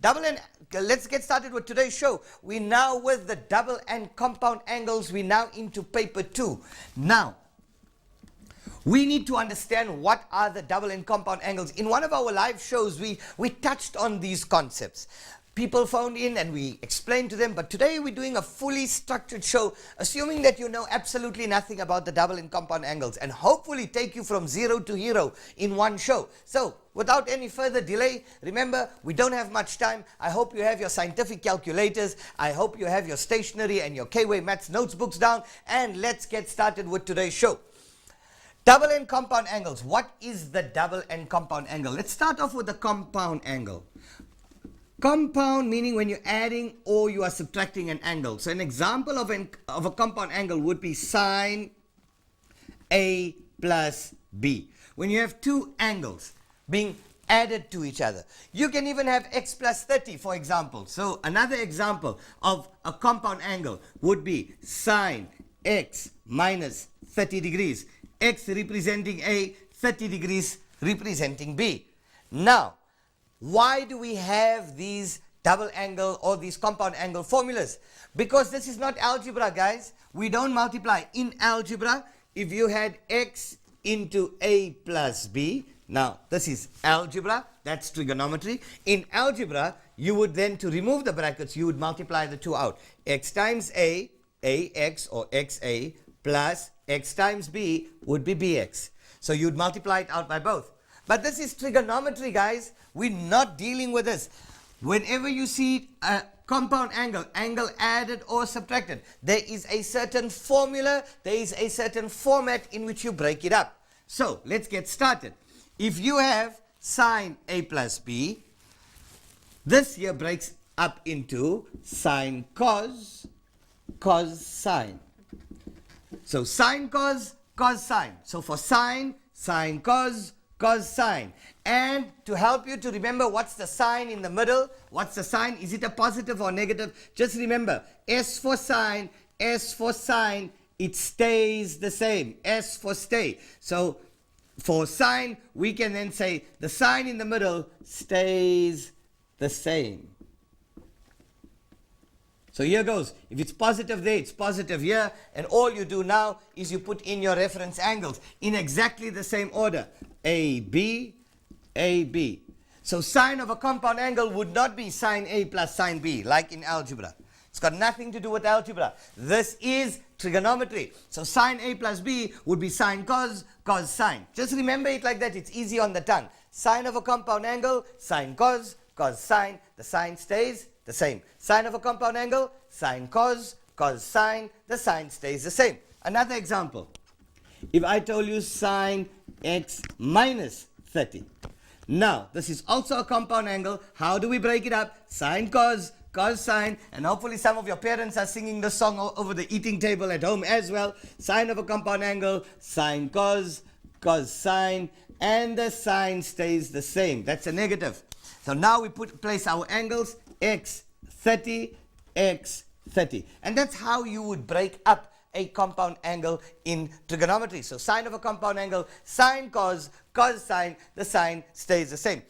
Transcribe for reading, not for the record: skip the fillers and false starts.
Let's get started with today's show. We're now with the double and compound angles. We're now into paper 2. Now, we need to understand what are the double and compound angles. In one of our live shows, we touched on these concepts. People phoned in and we explained to them, but today we're doing a fully structured show, assuming that you know absolutely nothing about the double and compound angles, and hopefully take you from zero to hero in one show. So, without any further delay, remember, we don't have much time. I hope you have your scientific calculators. I hope you have your stationery and your K-Way Maths notes books down, and let's get started with today's show. Double and compound angles. What is the double and compound angle? Let's start off with the compound angle. Compound meaning when you're adding or you are subtracting an angle. So an example of a compound angle would be sine A plus B. When you have two angles being added to each other. You can even have x plus 30, for example. So another example of a compound angle would be sine x minus 30 degrees. X representing A, 30 degrees representing B. Now, why do we have these double angle or these compound angle formulas? Because this is not algebra, guys. We don't multiply. In algebra, if you had x into A plus B, now this is algebra, that's trigonometry. In algebra, you would then, to remove the brackets, you would multiply the two out. X times A, AX or XA, plus x times b would be bx. So you'd multiply it out by both. But this is trigonometry, guys. We're not dealing with this. Whenever you see a compound angle, angle added or subtracted, there is a certain formula, there is a certain format in which you break it up. So let's get started. If you have sine A plus B, this here breaks up into sine cos, cos sine. So sine cos, cos sine. So for sine, sine cos, cos sine. And to help you to remember what's the sign in the middle, what's the sign, is it a positive or negative? Just remember, S for sine, S for sine, it stays the same. S for stay. So for sine, we can then say the sign in the middle stays the same. So here goes. If it's positive there, it's positive here. And all you do now is you put in your reference angles in exactly the same order. AB, AB. So sine of a compound angle would not be sine A plus sine B like in algebra. It's got nothing to do with algebra. This is trigonometry. So sine A plus B would be sine cos, cos sine. Just remember it like that. It's easy on the tongue. Sine of a compound angle, sine cos, cos sine. The sign stays the same. Sine of a compound angle, sine cos, cos sine, the sign stays the same. Another example. If I told you sine x minus 30. Now, this is also a compound angle. How do we break it up? Sine cos, cos sine, and hopefully some of your parents are singing the song over the eating table at home as well. Sine of a compound angle, sine cos, cos sine, and the sign stays the same. That's a negative. So now we place our angles, x 30, x 30. And that's how you would break up a compound angle in trigonometry. So sine of a compound angle, sine cos, cos sine, the sign stays the same.